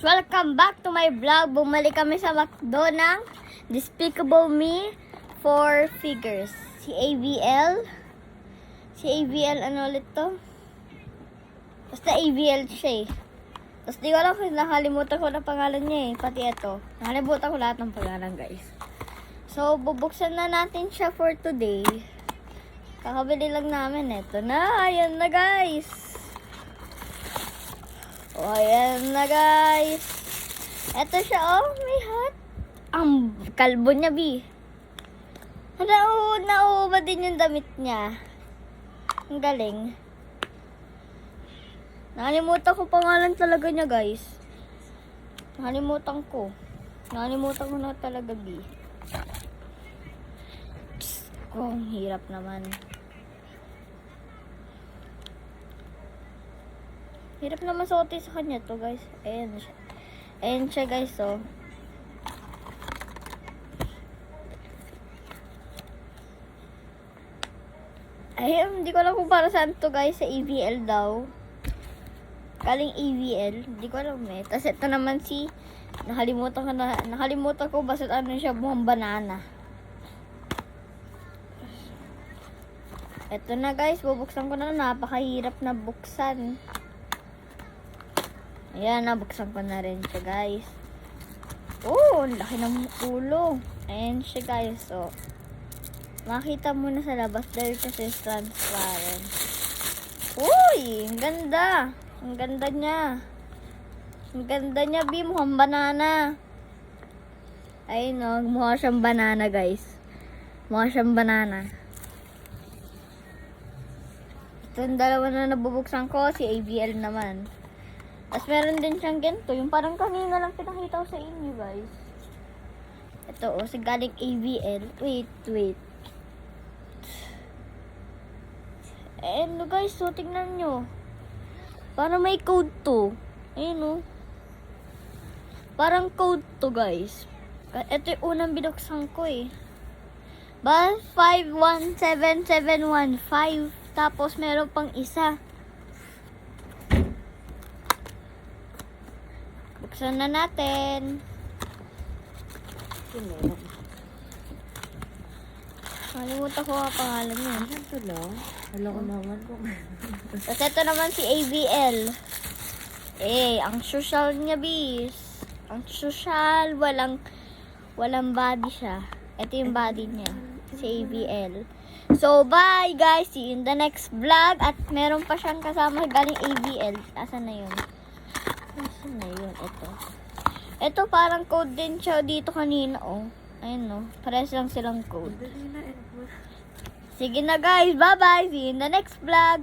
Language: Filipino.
Welcome back to my vlog. Bumalik kami sa McDo ng Despicable Me 4 figures. Si AVL, ano ulit to? Basta AVL siya eh. Tapos di ko alam kung nakalimutan ko na pangalan niya eh. Pati ito. Nakalimutan ko lahat ng pangalan guys. So, bubuksan na natin siya for today. Kakabili lang namin. Ito na. Ayan na guys. O, ayan na guys. Ito siya oh. May hat. Ang kalbo niya bi. Nauubad din yung damit niya. Ang galing. Nakalimutan ko pangalan talaga niya guys. Nakalimutan ko na talaga bi. Oh, ang hirap naman. Hirap naman suotin sa kanya to guys. Ayan siya. Ayan siya guys oh. Ayun, hindi ko alam kung para saan to guys. Sa AVL daw. Kaling AVL. Hindi ko alam eh. Tapos ito naman si nakalimutan ko basta ano siya, buong banana. Ito na guys, bubuksan ko na. Napakahirap na buksan. Ayan, nabuksan ko na rin siya guys. Oh, ang laki ng ulo. Ayan siya guys. So, makita mo na sa labas dahil kasi transparent. Uy, ang ganda. Ang ganda niya. Ang ganda niya, Bi. Mukhang banana. Ayun o, mukha siyang banana guys. Mukha siyang banana. Itong dalawa na nabubuksan ko, si AVL naman. Tapos meron din siyang ganito, yung parang kanina lang pinakita ko sa inyo guys. Ito si galing AVL. Wait. Ano guys, so tignan nyo. Parang may code to. Ayun parang code to guys. Ito yung unang binuksan ko eh. 517715. Tapos meron pang isa. Buksan na natin. Malimutan ko ang pangalan niya. Ito lang. Alam ko naman kung Tapos ito naman si AVL. Ang social niya bis. Ang social. Walang body siya. Ito yung body niya. Si AVL. So, bye guys. See you in the next vlog. At meron pa siyang kasama galing AVL. Asan na yun? Ito parang code din siya dito kanina oh. Ayun pares lang silang code. Sige na guys. Bye bye. See you in the next vlog.